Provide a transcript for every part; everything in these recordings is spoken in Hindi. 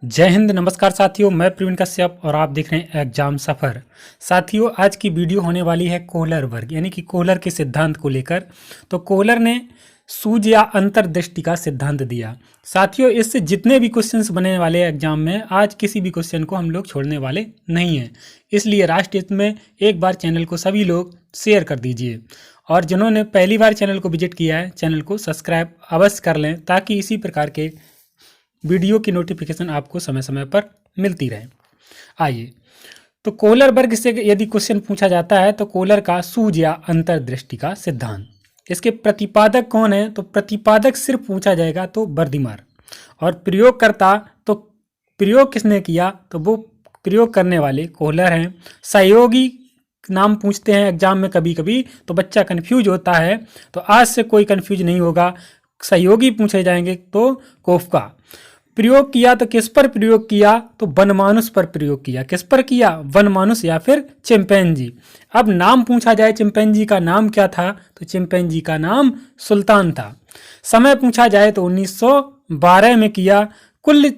जय हिंद। नमस्कार साथियों, मैं प्रवीण कश्यप और आप देख रहे हैं एग्जाम सफ़र। साथियों, आज की वीडियो होने वाली है कोहलर वर्ग यानी कि कोहलर के सिद्धांत को लेकर। तो कोहलर ने सूझ या अंतर्दृष्टि का सिद्धांत दिया। साथियों, इससे जितने भी क्वेश्चंस बने वाले हैं एग्जाम में, आज किसी भी क्वेश्चन को हम लोग छोड़ने वाले नहीं हैं। इसलिए राष्ट्र हित में एक बार चैनल को सभी लोग शेयर कर दीजिए और जिन्होंने पहली बार चैनल को विजिट किया है चैनल को सब्सक्राइब अवश्य कर लें, ताकि इसी प्रकार के वीडियो की नोटिफिकेशन आपको समय समय पर मिलती रहे। आइए, तो कोहलर वर्ग से यदि क्वेश्चन पूछा जाता है तो कोहलर का सूझ या अंतर्दृष्टि का सिद्धांत, इसके प्रतिपादक कौन है? तो प्रतिपादक सिर्फ पूछा जाएगा तो वर्दिमर, और प्रयोगकर्ता तो प्रयोग किसने किया? तो वो प्रयोग करने वाले कोहलर हैं। सहयोगी नाम पूछते हैं एग्जाम में कभी कभी, तो बच्चा कंफ्यूज होता है, तो आज से कोई कंफ्यूज नहीं होगा। सहयोगी पूछे जाएंगे तो कोफका। प्रयोग किया तो किस पर प्रयोग किया? तो वनमानुष पर प्रयोग किया। किस पर किया? वनमानुष या फिर चिंपैंजी। अब नाम पूछा जाए चिंपैंजी का नाम क्या था? तो चिंपैंजी का नाम सुल्तान था। समय पूछा जाए तो 1912 में किया। कुल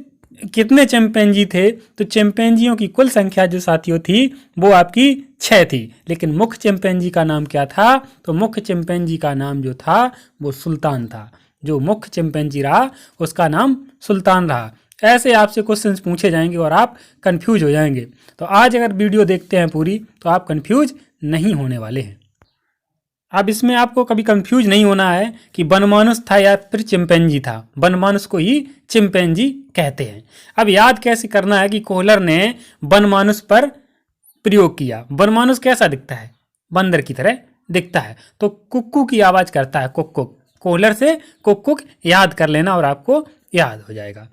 कितने चिंपैंजी थे? तो चिंपैंजियों की कुल संख्या जो साथियों थी वो आपकी 6 थी, लेकिन मुख्य चिंपैंजी का नाम क्या था? तो मुख्य चिंपैंजी का नाम जो था वो सुल्तान था। जो मुख्य चिंपैंजी रहा उसका नाम सुल्तान रहा। ऐसे आपसे क्वेश्चंस पूछे जाएंगे और आप कंफ्यूज हो जाएंगे। तो आज अगर वीडियो देखते हैं पूरी तो आप कंफ्यूज नहीं होने वाले हैं। अब इसमें आपको कभी कंफ्यूज नहीं होना है कि वनमानुष था या फिर चिंपैंजी था। वनमानुष को ही चिंपैंजी कहते हैं। अब याद कैसे करना है कि कोहलर ने वनमानुष पर प्रयोग किया। वनमानुष कैसा दिखता है? बंदर की तरह दिखता है, तो कुक्कू की आवाज करता है, कुक कुक। कोहलर से कुक कुक याद कर लेना और आपको याद हो जाएगा।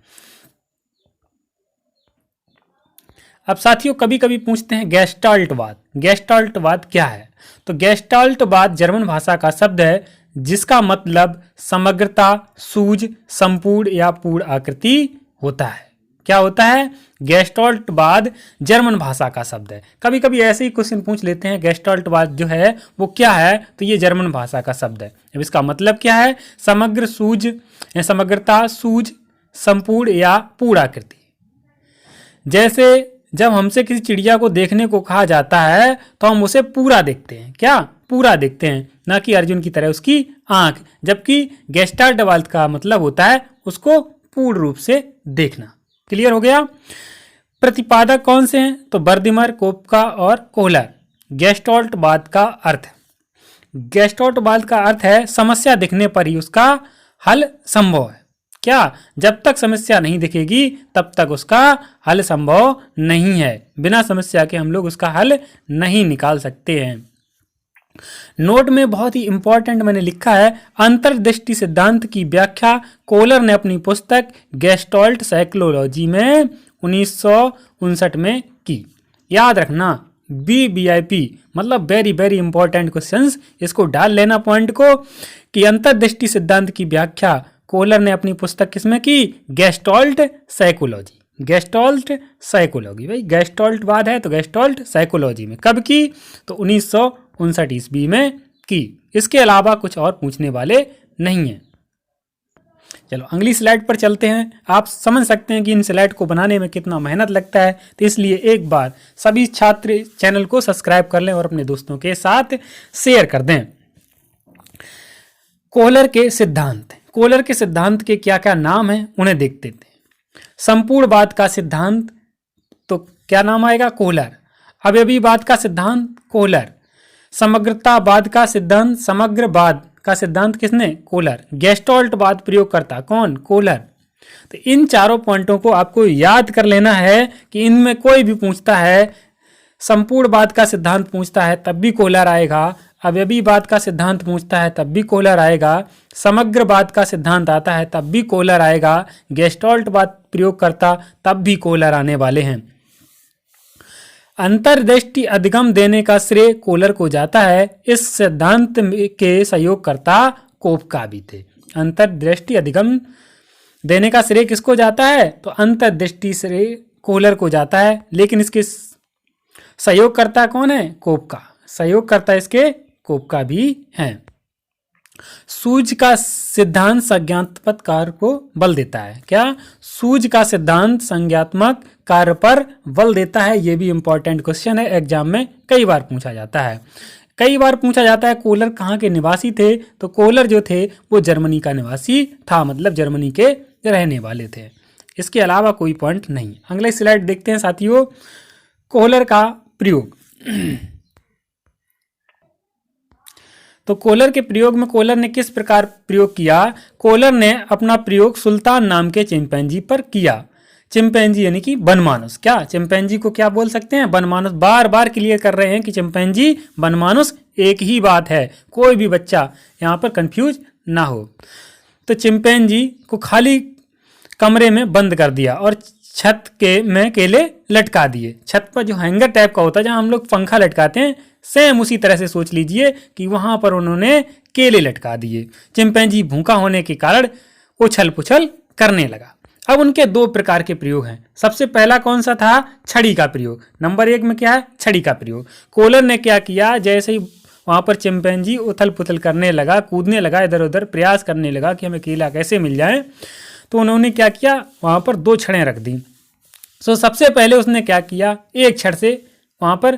अब साथियों, कभी कभी पूछते हैं गेस्टाल्टवाद। गेस्टाल्टवाद क्या है? तो गेस्टाल्टवाद जर्मन भाषा का शब्द है जिसका मतलब समग्रता, सूझ, संपूर्ण या पूर्ण आकृति होता है। क्या होता है? गेस्टाल्टवाद जर्मन भाषा का शब्द है। कभी कभी ऐसे ही क्वेश्चन पूछ लेते हैं गेस्टाल्टवाद जो है वो क्या है? तो ये जर्मन भाषा का शब्द है। अब इसका मतलब क्या है? समग्र सूझ या समग्रता, सूझ, संपूर्ण या पूर्ण आकृति। जैसे जब हमसे किसी चिड़िया को देखने को कहा जाता है तो हम उसे पूरा देखते हैं। क्या? पूरा देखते हैं, ना कि अर्जुन की तरह उसकी आंख। जबकि गेस्टाल्टवाद का मतलब होता है उसको पूर्ण रूप से देखना। क्लियर हो गया? प्रतिपादक कौन से हैं? तो वर्दिमर, कोफका और कोहलर। गेस्टाल्टवाद का अर्थ, गेस्टाल्टवाद का अर्थ है समस्या दिखने पर ही उसका हल संभव है। क्या? जब तक समस्या नहीं दिखेगी तब तक उसका हल संभव नहीं है। बिना समस्या के हम लोग उसका हल नहीं निकाल सकते हैं। नोट में बहुत ही इंपॉर्टेंट मैंने लिखा है, अंतर्दृष्टि सिद्धांत की व्याख्या कोहलर ने अपनी पुस्तक गेस्टाल्ट साइकोलॉजी में 1959 में की। याद रखना, VIP मतलब वेरी वेरी इंपॉर्टेंट क्वेश्चंस, इसको डाल लेना पॉइंट को कि अंतर्दृष्टि सिद्धांत की व्याख्या कोहलर ने अपनी पुस्तक किसमें की? Gestalt psychology. गेस्टाल्ट साइकोलॉजी, भाई गेस्टाल्टवाद है तो गेस्टाल्ट साइकोलॉजी में कब की? तो 1959 ईस्वी में की। इसके अलावा कुछ और पूछने वाले नहीं हैं। चलो अगली स्लाइड पर चलते हैं। आप समझ सकते हैं कि इन स्लाइड को बनाने में कितना मेहनत लगता है, तो इसलिए एक बार सभी छात्र चैनल को सब्सक्राइब कर लें और अपने दोस्तों के साथ शेयर कर दें। कोहलर के सिद्धांत, कोहलर के सिद्धांत के क्या क्या नाम हैं उन्हें देखते थे। संपूर्णवाद का सिद्धांत, तो क्या नाम आएगा? कोहलर। अवयवीवाद का सिद्धांत, कोहलर। समग्रतावाद का सिद्धांत, समग्रवाद का सिद्धांत किसने? कोहलर। गेस्टाल्टवाद प्रयोगकर्ता कौन? कोहलर। तो इन चारों पॉइंटों को आपको याद कर लेना है कि इनमें कोई भी पूछता है, संपूर्णवाद का सिद्धांत पूछता है तब भी कोहलर आएगा, अवयवीवाद का सिद्धांत पूछता है तब भी कोहलर आएगा, समग्रवाद का सिद्धांत आता है तब भी कोहलर आएगा, गेस्टाल्टवाद प्रयोग करता तब भी कोहलर आने वाले हैं। अंतर्दृष्टि अधिगम देने का श्रेय कोहलर को जाता है। इस सिद्धांत के सहयोगकर्ता कोफका भी थे। अंतर्दृष्टि अधिगम देने का श्रेय किसको जाता है? तो अंतर्दृष्टि श्रेय कोहलर को जाता है, लेकिन इसके सहयोगकर्ता कौन है? कोफका। सहयोगकर्ता इसके कोफका भी हैं। सूझ का सिद्धांत संज्ञानात्मक कार्य को बल देता है। क्या? सूझ का सिद्धांत संज्ञानात्मक कार्य पर बल देता है। ये भी इंपॉर्टेंट क्वेश्चन है, एग्जाम में कई बार पूछा जाता है। कई बार पूछा जाता है कोहलर कहाँ के निवासी थे, तो कोहलर जो थे वो जर्मनी का निवासी था, मतलब जर्मनी के रहने वाले थे। इसके अलावा कोई पॉइंट नहीं। अगले स्लाइड देखते हैं साथियों, कोहलर का प्रयोग। तो कोहलर के प्रयोग में कोहलर ने किस प्रकार प्रयोग किया? कोहलर ने अपना प्रयोग सुल्तान नाम के चिंपैंजी पर किया। चिंपैंजी यानी कि बनमानुस। क्या? चिंपैंजी को क्या बोल सकते हैं? बनमानुस। बार बार क्लियर कर रहे हैं कि चिंपैंजी बनमानुस एक ही बात है, कोई भी बच्चा यहाँ पर कंफ्यूज ना हो। तो चिंपैंजी को खाली कमरे में बंद कर दिया और छत के में केले लटका दिए। छत पर जो हैंगर टाइप का होता है जहाँ हम लोग पंखा लटकाते हैं, सेम उसी तरह से सोच लीजिए कि वहां पर उन्होंने केले लटका दिए। चिंपैंजी भूखा होने के कारण उछल पुछल करने लगा। अब उनके दो प्रकार के प्रयोग हैं। सबसे पहला कौन सा था? छड़ी का प्रयोग। नंबर 1 में क्या है? छड़ी का प्रयोग। कोहलर ने क्या किया, जैसे ही वहां पर चिंपैंजी उथल पुथल करने लगा, कूदने लगा, इधर उधर प्रयास करने लगा कि हमें केला कैसे मिल जाए, तो उन्होंने क्या किया, वहां पर 2 छड़ें रख दी। तो सबसे पहले उसने क्या किया, एक छड़ से वहां पर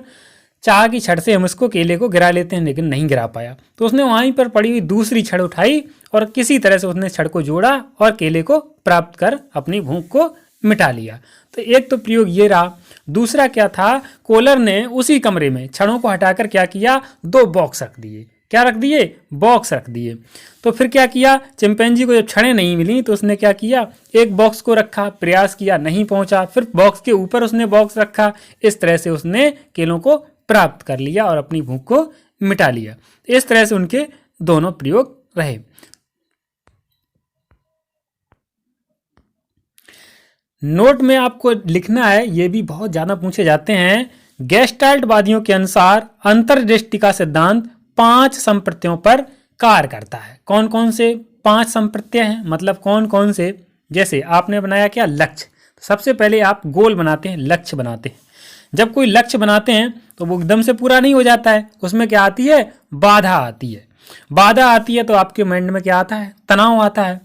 चाह की छड़ से हम इसको केले को गिरा लेते हैं, लेकिन नहीं गिरा पाया। तो उसने वहीं पर पड़ी हुई दूसरी छड़ उठाई और किसी तरह से उसने छड़ को जोड़ा और केले को प्राप्त कर अपनी भूख को मिटा लिया। तो एक तो प्रयोग ये रहा। दूसरा क्या था, कोहलर ने उसी कमरे में छड़ों को हटाकर क्या किया, 2 बॉक्स रख दिए। क्या रख दिए? बॉक्स रख दिए। तो फिर क्या किया, चिंपैंजी को जब छड़ें नहीं मिली तो उसने क्या किया, एक बॉक्स को रखा, प्रयास किया, नहीं पहुंचा, फिर बॉक्स के ऊपर उसने बॉक्स रखा। इस तरह से उसने केलों को प्राप्त कर लिया और अपनी भूख को मिटा लिया। इस तरह से उनके दोनों प्रयोग रहे। नोट में आपको लिखना है, ये भी बहुत ज्यादा पूछे जाते हैं। गेस्टाल्टवादियों के अनुसार अंतर्दृष्टि का सिद्धांत 5 संप्रत्ययों पर कार्य करता है। कौन कौन से 5 संप्रत्यय हैं, मतलब कौन कौन से? जैसे आपने बनाया क्या, लक्ष्य। सबसे पहले आप गोल बनाते हैं, लक्ष्य बनाते हैं। जब कोई लक्ष्य बनाते हैं तो वो एकदम से पूरा नहीं हो जाता है, उसमें क्या आती है, बाधा आती है। बाधा आती है तो आपके माइंड में क्या आता है, तनाव आता है।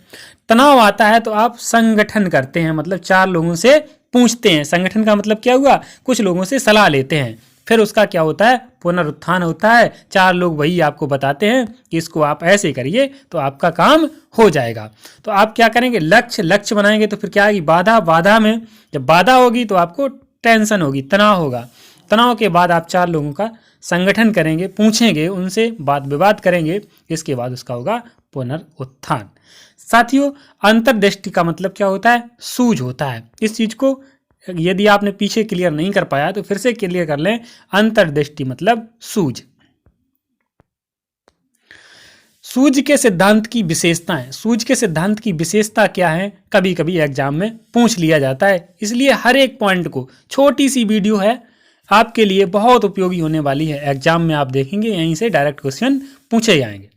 तनाव आता है तो आप संगठन करते हैं, मतलब 4 लोगों से पूछते हैं। संगठन का मतलब क्या हुआ, कुछ लोगों से सलाह लेते हैं। फिर उसका क्या होता है, पुनरुत्थान होता है। 4 लोग वही आपको बताते हैं कि इसको आप ऐसे करिए तो आपका काम हो जाएगा। तो आप क्या करेंगे, लक्ष्य बनाएंगे तो फिर क्या आएगी, बाधा। बाधा में जब बाधा होगी तो आपको टेंशन होगी, तनाव होगा। तनाव के बाद आप 4 लोगों का संगठन करेंगे, पूछेंगे, उनसे वाद विवाद करेंगे। इसके बाद उसका होगा पुनरुत्थान। साथियों, अंतर्दृष्टि का मतलब क्या होता है, सूझ होता है। इस चीज को यदि आपने पीछे क्लियर नहीं कर पाया तो फिर से क्लियर कर लें। अंतर्दृष्टि मतलब सूझ। सूझ के सिद्धांत की विशेषताएं। सूझ के सिद्धांत की विशेषता क्या है, कभी कभी एग्जाम में पूछ लिया जाता है, इसलिए हर एक पॉइंट को, छोटी सी वीडियो है, आपके लिए बहुत उपयोगी होने वाली है। एग्जाम में आप देखेंगे यहीं से डायरेक्ट क्वेश्चन पूछे जाएंगे।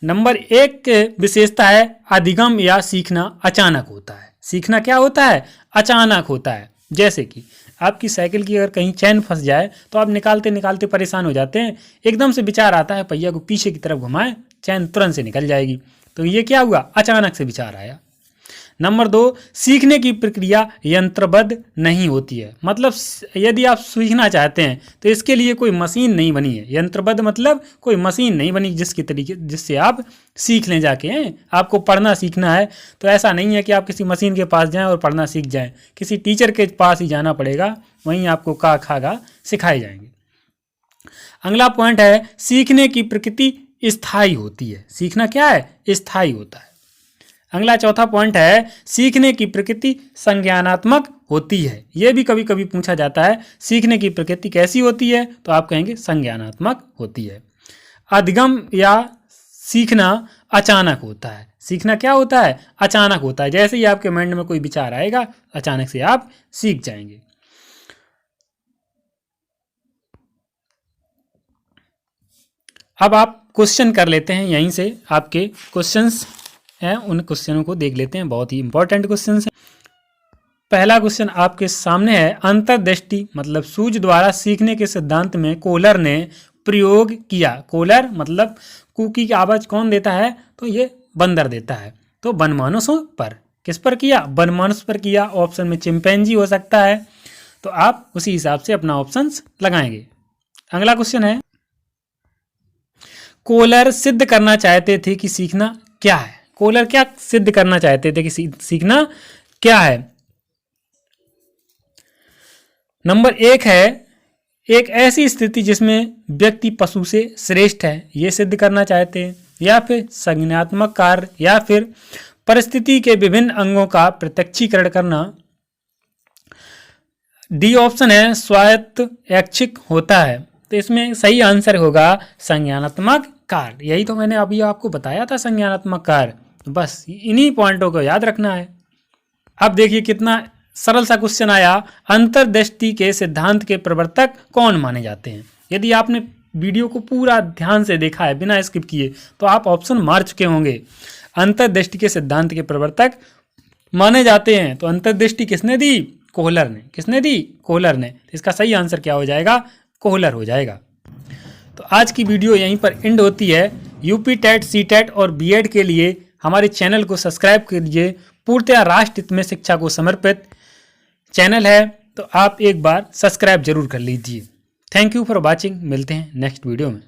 नंबर 1 विशेषता है अधिगम या सीखना अचानक होता है। सीखना क्या होता है, अचानक होता है। जैसे कि आपकी साइकिल की अगर कहीं चैन फंस जाए तो आप निकालते निकालते परेशान हो जाते हैं, एकदम से विचार आता है पहिया को पीछे की तरफ घुमाएं, चैन तुरंत से निकल जाएगी। तो ये क्या हुआ, अचानक से विचार आया। नंबर 2, सीखने की प्रक्रिया यंत्रबद्ध नहीं होती है। मतलब यदि आप सीखना चाहते हैं तो इसके लिए कोई मशीन नहीं बनी है। यंत्रबद्ध मतलब कोई मशीन नहीं बनी जिससे आप सीख लें जाके हैं। आपको पढ़ना सीखना है तो ऐसा नहीं है कि आप किसी मशीन के पास जाएं और पढ़ना सीख जाएं। किसी टीचर के पास ही जाना पड़ेगा, वहीं आपको का खा गा सिखाए जाएंगे। अगला पॉइंट है सीखने की प्रकृति स्थायी होती है। सीखना क्या है, स्थायी होता है। अगला चौथा पॉइंट है सीखने की प्रकृति संज्ञानात्मक होती है। यह भी कभी कभी पूछा जाता है, सीखने की प्रकृति कैसी होती है, तो आप कहेंगे संज्ञानात्मक होती है। अधिगम या सीखना अचानक होता है। सीखना क्या होता है, अचानक होता है। जैसे ही आपके माइंड में कोई विचार आएगा, अचानक से आप सीख जाएंगे। अब आप क्वेश्चन कर लेते हैं, यहीं से आपके क्वेश्चंस हैं, उन क्वेश्चनों को देख लेते हैं। बहुत ही इंपॉर्टेंट क्वेश्चंस हैं। पहला क्वेश्चन आपके सामने है, अंतर्दृष्टि मतलब सूझ द्वारा सीखने के सिद्धांत में कोहलर ने प्रयोग किया। कोहलर मतलब कुकी की आवाज कौन देता है? तो ये बंदर देता है। तो वनमानुषों पर, किस पर किया? वनमानुष पर किया। ऑप्शन में चिंपैंजी हो सकता है, तो आप उसी हिसाब से अपना ऑप्शन लगाएंगे। अगला क्वेश्चन है, कोहलर सिद्ध करना चाहते थे कि सीखना क्या है? कोहलर क्या सिद्ध करना चाहते थे कि सीखना क्या है? नंबर 1 है, एक ऐसी स्थिति जिसमें व्यक्ति पशु से श्रेष्ठ है, ये सिद्ध करना चाहते हैं। या फिर संज्ञानात्मक कार्य, या फिर परिस्थिति के विभिन्न अंगों का प्रत्यक्षीकरण करना। डी ऑप्शन है, स्वायत्त ऐच्छिक होता है। तो इसमें सही आंसर होगा संज्ञानात्मक कार्य। यही तो मैंने अभी आपको बताया था, संज्ञानात्मक कार्य। बस इन्हीं पॉइंटों को याद रखना है। अब देखिए कितना सरल सा क्वेश्चन आया, अंतर्दृष्टि के सिद्धांत के प्रवर्तक कौन माने जाते हैं? यदि आपने वीडियो को पूरा ध्यान से देखा है बिना स्किप किए, तो आप ऑप्शन मार चुके होंगे। अंतर्दृष्टि के सिद्धांत के प्रवर्तक माने जाते हैं, तो अंतर्दृष्टि किसने दी? कोहलर ने। किसने दी? कोहलर ने। इसका सही आंसर क्या हो जाएगा? कोहलर हो जाएगा। तो आज की वीडियो यहीं पर एंड होती है। यूपी टेट, सी टेट और बीएड के लिए हमारे चैनल को सब्सक्राइब कीजिए। पूर्णतः राष्ट्र हित में शिक्षा को समर्पित चैनल है, तो आप एक बार सब्सक्राइब जरूर कर लीजिए। Thank you for watching. मिलते हैं नेक्स्ट वीडियो में।